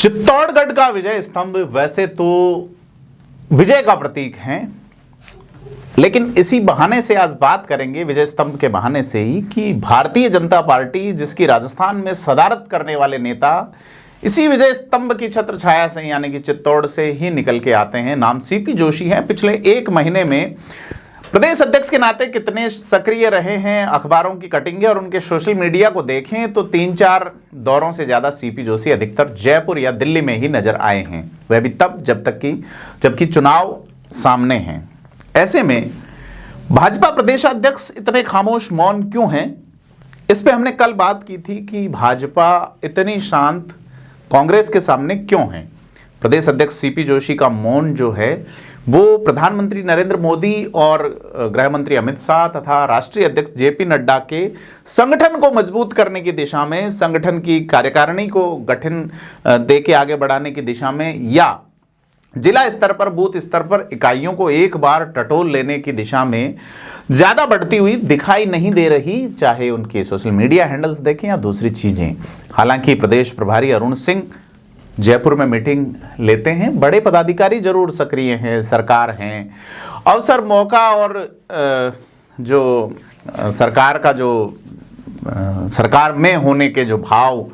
चित्तौड़गढ़ का विजय स्तंभ वैसे तो विजय का प्रतीक है, लेकिन इसी बहाने से आज बात करेंगे, विजय स्तंभ के बहाने से ही, कि भारतीय जनता पार्टी जिसकी राजस्थान में सदारत करने वाले नेता इसी विजय स्तंभ की छत्र छाया से यानी कि चित्तौड़ से ही निकल के आते हैं। नाम सीपी जोशी है। पिछले एक महीने में प्रदेश अध्यक्ष के नाते कितने सक्रिय रहे हैं, अखबारों की कटिंगें और उनके सोशल मीडिया को देखें तो 3-4 दौरों से ज़्यादा सीपी जोशी अधिकतर जयपुर या दिल्ली में ही नजर आए हैं, वह भी तब जबकि चुनाव सामने हैं। ऐसे में भाजपा प्रदेशाध्यक्ष इतने खामोश मौन क्यों हैं, इस पे हमने कल बात की थी कि भाजपा इतनी शांत कांग्रेस के सामने क्यों है। प्रदेश अध्यक्ष सीपी जोशी का मौन जो है वो प्रधानमंत्री नरेंद्र मोदी और गृह मंत्री अमित शाह तथा राष्ट्रीय अध्यक्ष जेपी नड्डा के संगठन को मजबूत करने की दिशा में, संगठन की कार्यकारिणी को गठन देके आगे बढ़ाने की दिशा में, या जिला स्तर पर, बूथ स्तर पर इकाइयों को एक बार टटोल लेने की दिशा में ज्यादा बढ़ती हुई दिखाई नहीं दे रही, चाहे उनके सोशल मीडिया हैंडल्स देखें या दूसरी चीजें। हालांकि प्रदेश प्रभारी अरुण सिंह जयपुर में मीटिंग लेते हैं, बड़े पदाधिकारी जरूर सक्रिय हैं, सरकार हैं, अवसर मौका और जो सरकार का जो सरकार में होने के जो भाव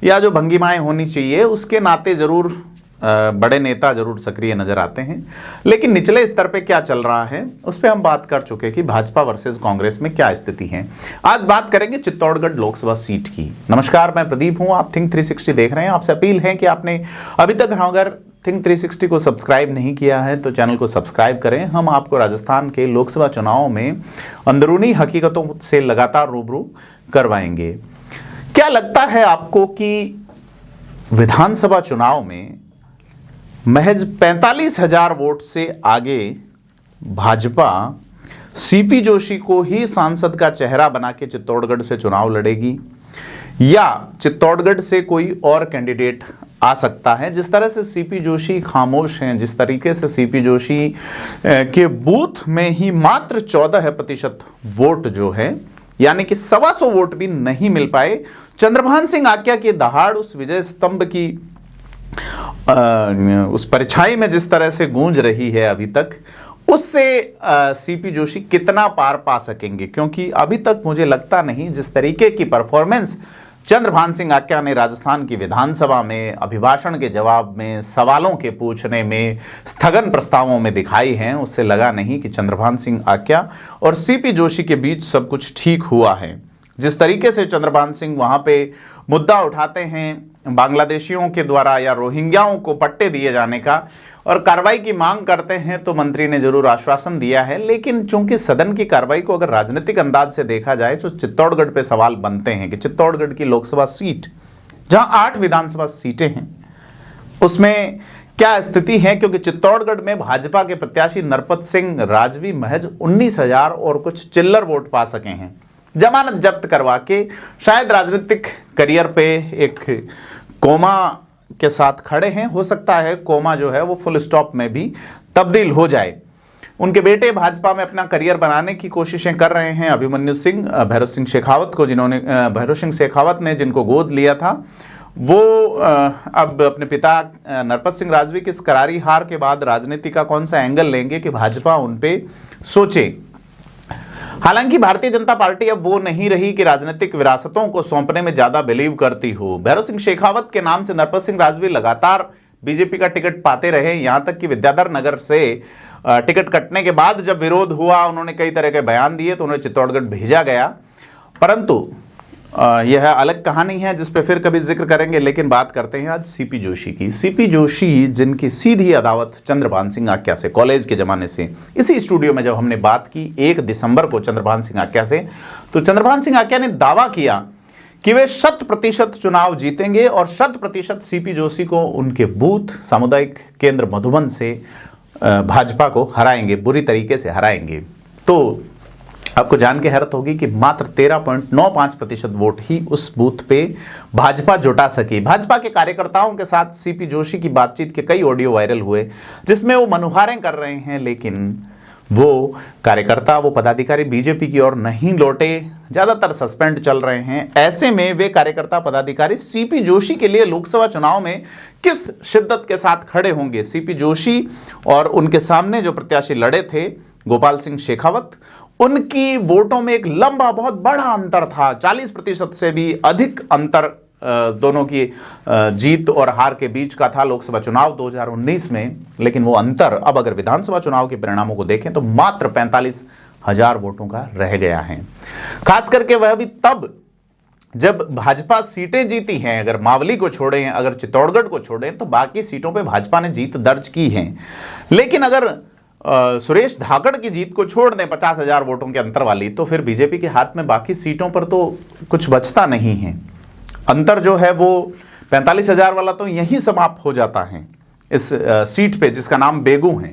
या जो भंगिमाएं होनी चाहिए उसके नाते जरूर बड़े नेता जरूर सक्रिय नजर आते हैं। लेकिन निचले स्तर पे क्या चल रहा है उस पर हम बात कर चुके कि भाजपा वर्सेस कांग्रेस में क्या स्थिति है। आज बात करेंगे चित्तौड़गढ़ लोकसभा सीट की। नमस्कार, मैं प्रदीप हूं, आप थिंक 360 देख रहे हैं। आपसे अपील है कि आपने अभी तक अगर थिंक 360 को सब्सक्राइब नहीं किया है तो चैनल को सब्सक्राइब करें। हम आपको राजस्थान के लोकसभा चुनाव में अंदरूनी हकीकतों से लगातार रूबरू करवाएंगे। क्या लगता है आपको कि विधानसभा चुनाव में महज 45,000 वोट से आगे भाजपा सीपी जोशी को ही सांसद का चेहरा बना के चित्तौड़गढ़ से चुनाव लड़ेगी, या चित्तौड़गढ़ से कोई और कैंडिडेट आ सकता है? जिस तरह से सीपी जोशी खामोश हैं, जिस तरीके से सीपी जोशी के बूथ में ही मात्र 14% वोट जो है यानी कि 125 वोट भी नहीं मिल पाए, चंद्रभान सिंह आक्या की दहाड़ उस विजय स्तंभ की उस परछाई में जिस तरह से गूंज रही है अभी तक, उससे सीपी जोशी कितना पार पा सकेंगे? क्योंकि अभी तक मुझे लगता नहीं जिस तरीके की परफॉर्मेंस चंद्रभान सिंह आक्या ने राजस्थान की विधानसभा में अभिभाषण के जवाब में, सवालों के पूछने में, स्थगन प्रस्तावों में दिखाई हैं, उससे लगा नहीं कि चंद्रभान सिंह आक्या और सीपी जोशी के बीच सब कुछ ठीक हुआ है। जिस तरीके से चंद्रभान सिंह वहां पे मुद्दा उठाते हैं बांग्लादेशियों के द्वारा या रोहिंग्याओं को पट्टे दिए जाने का और कार्रवाई की मांग करते हैं, तो मंत्री ने जरूर आश्वासन दिया है, लेकिन चूंकि सदन की कार्रवाई को अगर राजनीतिक अंदाज से देखा जाए तो चित्तौड़गढ़ पे सवाल बनते हैं कि चित्तौड़गढ़ की लोकसभा सीट जहां 8 विधानसभा सीटें हैं उसमें क्या स्थिति है। क्योंकि चित्तौड़गढ़ में भाजपा के प्रत्याशी नरपत सिंह राजवी महज 19,000 और कुछ चिल्लर वोट पा सके हैं, जमानत जब्त करवा के शायद राजनीतिक करियर पे एक कोमा के साथ खड़े हैं। हो सकता है कोमा जो है वो फुल स्टॉप में भी तब्दील हो जाए। उनके बेटे भाजपा में अपना करियर बनाने की कोशिशें कर रहे हैं। अभिमन्यु सिंह, भैरव सिंह शेखावत को भैरव सिंह शेखावत ने जिनको गोद लिया था, वो अब अपने पिता नरपत सिंह राजवी की इस करारी हार के बाद राजनीति का कौन सा एंगल लेंगे कि भाजपा उन पे सोचे। हालांकि भारतीय जनता पार्टी अब वो नहीं रही कि राजनीतिक विरासतों को सौंपने में ज्यादा बिलीव करती हो। भैरव सिंह शेखावत के नाम से नरपत सिंह राजवी लगातार बीजेपी का टिकट पाते रहे, यहां तक कि विद्याधर नगर से टिकट कटने के बाद जब विरोध हुआ, उन्होंने कई तरह के बयान दिए तो उन्हें चित्तौड़गढ़ भेजा गया। परंतु यह अलग कहानी है जिस पे फिर कभी जिक्र करेंगे। लेकिन बात करते हैं आज सीपी जोशी की। सीपी जोशी जिनकी सीधी अदावत चंद्रभान सिंह आक्या से कॉलेज के जमाने से, इसी स्टूडियो में जब हमने बात की 1 दिसंबर को चंद्रभान सिंह आक्या से, तो चंद्रभान सिंह आक्या ने दावा किया कि वे 100% चुनाव जीतेंगे और 100% सीपी जोशी को उनके बूथ सामुदायिक केंद्र मधुबन से भाजपा को हराएंगे, बुरी तरीके से हराएंगे। तो आपको जान के हैरत होगी कि मात्र 13.95% वोट ही उस बूथ पे भाजपा जुटा सकी। भाजपा के कार्यकर्ताओं के साथ सीपी जोशी की बातचीत के कई ऑडियो वायरल हुए जिसमें वो मनुहारें कर रहे हैं, लेकिन वो कार्यकर्ता, वो पदाधिकारी बीजेपी की ओर नहीं लौटे, ज़्यादातर सस्पेंड चल रहे हैं। ऐसे में वे कार्यकर्ता पदाधिकारी सीपी जोशी के लिए लोकसभा चुनाव में किस शिद्दत के साथ खड़े होंगे? सीपी जोशी और उनके सामने जो प्रत्याशी लड़े थे गोपाल सिंह शेखावत, उनकी वोटों में एक लंबा बहुत बड़ा अंतर था, 40% से भी अधिक अंतर दोनों की जीत और हार के बीच का था लोकसभा चुनाव 2019 में। लेकिन वो अंतर अब अगर विधानसभा चुनाव के परिणामों को देखें तो मात्र 45,000 वोटों का रह गया है। खास करके वह भी तब जब भाजपा सीटें जीती हैं। अगर मावली को छोड़ें, अगर चित्तौड़गढ़ को छोड़ें, तो बाकी सीटों पे भाजपा ने जीत दर्ज की है। लेकिन अगर सुरेश धाकड़ की जीत को छोड़ दें 50,000 वोटों के अंतर वाली, तो फिर बीजेपी के हाथ में बाकी सीटों पर तो कुछ बचता नहीं है। अंतर जो है वो 45,000 वाला तो यहीं समाप्त हो जाता है इस सीट पे जिसका नाम बेगू है।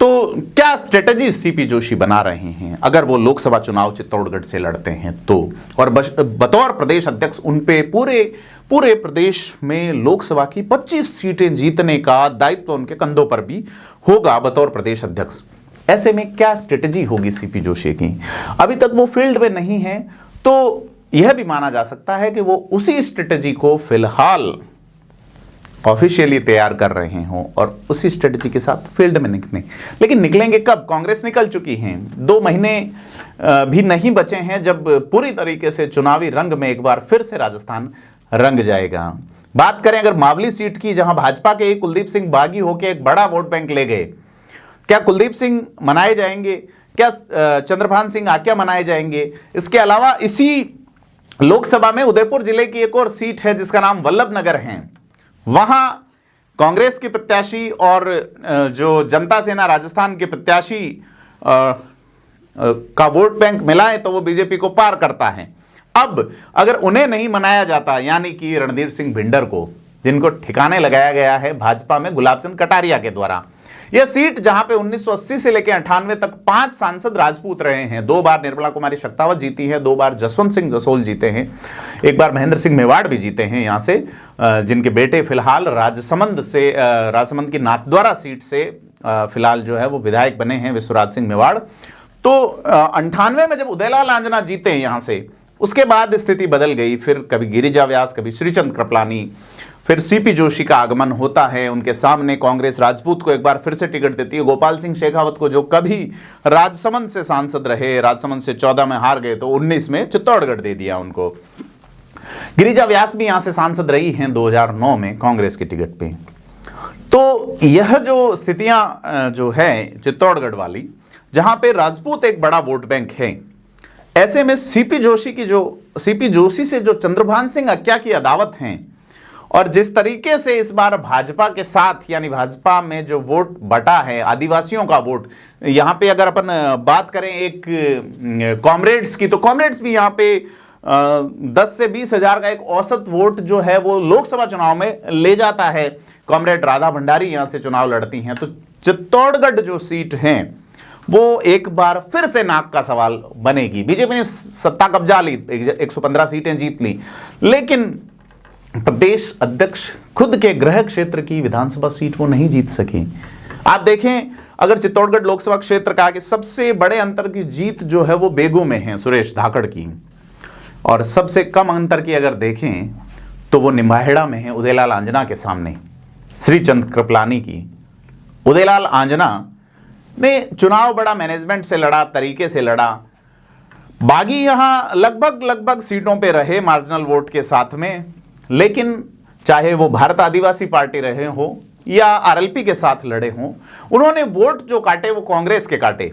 तो क्या स्ट्रेटजी सीपी जोशी बना रहे हैं अगर वो लोकसभा चुनाव चित्तौड़गढ़ से लड़ते हैं तो? और बतौर प्रदेश अध्यक्ष उन पे पूरे प्रदेश में लोकसभा की 25 सीटें जीतने का दायित्व उनके कंधों पर भी होगा बतौर प्रदेश अध्यक्ष। ऐसे में क्या स्ट्रेटजी होगी सीपी जोशी की? अभी तक वो फील्ड में नहीं है, तो यह भी माना जा सकता है कि वो उसी स्ट्रेटजी को फिलहाल ऑफिशियली तैयार कर रहे हों और उसी स्ट्रेटजी के साथ फील्ड में निकलें। लेकिन निकलेंगे कब? कांग्रेस निकल चुकी है, 2 महीने भी नहीं बचे हैं जब पूरी तरीके से चुनावी रंग में एक बार फिर से राजस्थान रंग जाएगा। बात करें अगर मावली सीट की, जहां भाजपा के कुलदीप सिंह बागी होकर एक बड़ा वोट बैंक ले गए, क्या कुलदीप सिंह मनाए जाएंगे? क्या चंद्रभान सिंह आक्या मनाए जाएंगे? इसके अलावा इसी लोकसभा में उदयपुर जिले की एक और सीट है जिसका नाम वल्लभनगर है। वहां कांग्रेस की प्रत्याशी और जो जनता सेना राजस्थान के प्रत्याशी का वोट बैंक मिलाए तो वो बीजेपी को पार करता है। अब अगर उन्हें नहीं मनाया जाता, यानी कि रणधीर सिंह भिंडर को, जिनको ठिकाने लगाया गया है भाजपा में गुलाबचंद कटारिया के द्वारा, यह सीट जहां पे 1980 से लेकर 98 तक 5 सांसद राजपूत रहे हैं। 2 बार निर्मला कुमारी शक्तावत जीती है, 2 बार जसवंत सिंह जसोल जीते हैं, 1 बार महेंद्र सिंह मेवाड़ भी जीते हैं यहां से, जिनके बेटे फिलहाल राजसमंद की नाथद्वारा सीट से फिलहाल जो है वो विधायक बने हैं, विश्वराज सिंह मेवाड़। तो 98 में जब उदयलाल आंजना जीते हैं यहां से, उसके बाद स्थिति बदल गई। फिर कभी गिरिजा व्यास, कभी श्रीचंद कृपलानी, फिर सीपी जोशी का आगमन होता है। उनके सामने कांग्रेस राजपूत को एक बार फिर से टिकट देती है। गोपाल सिंह शेखावत को, जो कभी राजसमंद से सांसद रहे, राजसमंद से 14 में हार गए तो 19 में चित्तौड़गढ़ दे दिया उनको। गिरिजा व्यास भी यहां से सांसद रही हैं 2009 में कांग्रेस की टिकट पे। तो यह जो स्थितियां जो है चित्तौड़गढ़ वाली, जहां पे राजपूत एक बड़ा वोट बैंक है, ऐसे में सीपी जोशी से जो चंद्रभान सिंह आक्या की अदावत हैं और जिस तरीके से इस बार भाजपा के साथ, यानी भाजपा में जो वोट बटा है आदिवासियों का वोट, यहां पे अगर अपन बात करें एक कॉमरेड्स की, तो कॉमरेड्स भी यहां पे 10 से 20 हजार का एक औसत वोट जो है वो लोकसभा चुनाव में ले जाता है। कॉमरेड राधा भंडारी यहां से चुनाव लड़ती हैं। तो चित्तौड़गढ़ जो सीट है वो एक बार फिर से नाक का सवाल बनेगी। बीजेपी ने सत्ता कब्जा ली, 115 सीटें जीत ली, लेकिन प्रदेश अध्यक्ष खुद के गृह क्षेत्र की विधानसभा सीट वो नहीं जीत सके। आप देखें, अगर चित्तौड़गढ़ लोकसभा क्षेत्र का कि सबसे बड़े अंतर की जीत जो है वो बेगू में है सुरेश धाकड़ की, और सबसे कम अंतर की अगर देखें तो वो निम्बाहेड़ा में है उदयलाल आंजना के सामने, श्रीचंद कृपलानी की। उदयलाल आंजना ने चुनाव बड़ा मैनेजमेंट से लड़ा, तरीके से लड़ा। बागी यहां लगभग सीटों पे रहे मार्जिनल वोट के साथ में, लेकिन चाहे वो भारत आदिवासी पार्टी रहे हो या आरएलपी के साथ लड़े हों, उन्होंने वोट जो काटे वो कांग्रेस के काटे।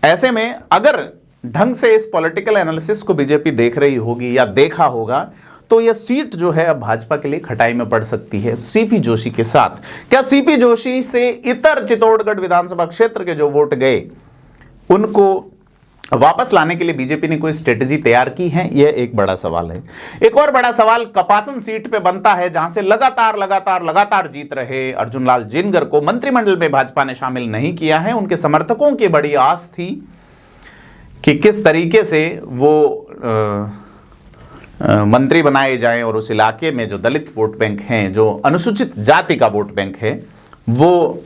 ऐसे में अगर ढंग से इस पॉलिटिकल एनालिसिस को बीजेपी देख रही होगी या देखा होगा, तो यह सीट जो है अब भाजपा के लिए खटाई में पड़ सकती है सीपी जोशी के साथ। क्या सीपी जोशी से इतर चित्तौड़गढ़ विधानसभा क्षेत्र के जो वोट गए उनको वापस लाने के लिए बीजेपी ने कोई स्ट्रेटजी तैयार की है? यह एक बड़ा सवाल है। एक और बड़ा सवाल कपासन सीट पे बनता है, जहां से लगातार जीत रहे अर्जुन लाल जिनगर को मंत्रिमंडल में भाजपा ने शामिल नहीं किया है। उनके समर्थकों की बड़ी आस थी कि किस तरीके से वो मंत्री बनाए जाएं और उस इलाके में जो दलित वोट बैंक हैं, जो अनुसूचित जाति का वोट बैंक है, वो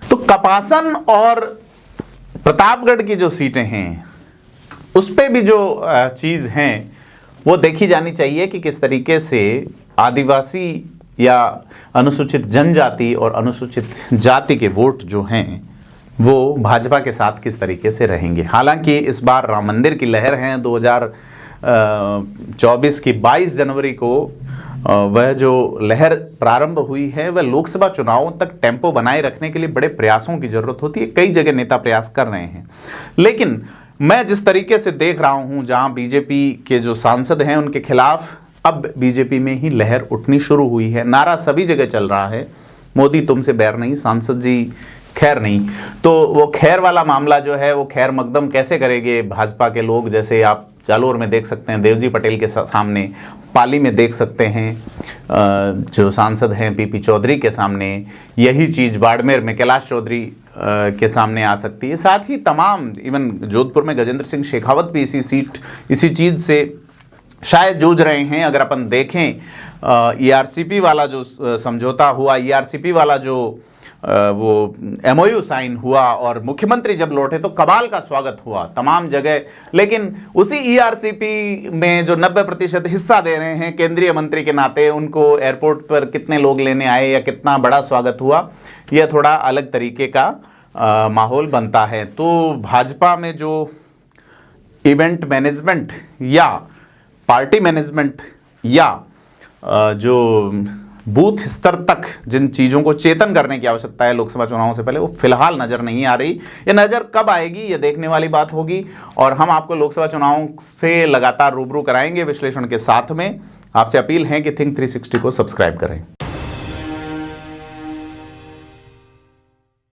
तो कपासन और प्रतापगढ़ की जो सीटें हैं उस पे भी जो चीज़ हैं वो देखी जानी चाहिए कि किस तरीके से आदिवासी या अनुसूचित जनजाति और अनुसूचित जाति के वोट जो हैं वो भाजपा के साथ किस तरीके से रहेंगे। हालांकि इस बार राम मंदिर की लहर है 2024 की 22 जनवरी को वह जो लहर प्रारंभ हुई है वह लोकसभा चुनावों तक टेम्पो बनाए रखने के लिए बड़े प्रयासों की जरूरत होती है। कई जगह नेता प्रयास कर रहे हैं, लेकिन मैं जिस तरीके से देख रहा हूं जहां बीजेपी के जो सांसद हैं उनके खिलाफ अब बीजेपी में ही लहर उठनी शुरू हुई है। नारा सभी जगह चल रहा है, मोदी तुमसे बैर नहीं, सांसद जी खैर नहीं। तो वो खैर वाला मामला जो है वो खैर मकदम कैसे करेंगे भाजपा के लोग, जैसे आप जालोर में देख सकते हैं देवजी पटेल के सामने, पाली में देख सकते हैं जो सांसद हैं पीपी चौधरी के सामने, यही चीज़ बाड़मेर में कैलाश चौधरी के सामने आ सकती है। साथ ही तमाम इवन जोधपुर में गजेंद्र सिंह शेखावत भी इसी चीज़ से शायद जूझ रहे हैं। अगर अपन देखें ईआरसीपी वाला जो समझौता हुआ, ईआरसीपी वाला जो वो एमओयू साइन हुआ और मुख्यमंत्री जब लौटे तो कमाल का स्वागत हुआ तमाम जगह, लेकिन उसी ईआरसीपी में जो 90% हिस्सा दे रहे हैं केंद्रीय मंत्री के नाते, उनको एयरपोर्ट पर कितने लोग लेने आए या कितना बड़ा स्वागत हुआ, यह थोड़ा अलग तरीके का माहौल बनता है। तो भाजपा में जो इवेंट मैनेजमेंट या पार्टी मैनेजमेंट या जो बूथ स्तर तक जिन चीज़ों को चेतन करने की आवश्यकता है लोकसभा चुनावों से पहले, वो फिलहाल नज़र नहीं आ रही। ये नज़र कब आएगी ये देखने वाली बात होगी, और हम आपको लोकसभा चुनावों से लगातार रूबरू कराएंगे विश्लेषण के साथ में। आपसे अपील है कि थिंक 360 को सब्सक्राइब करें।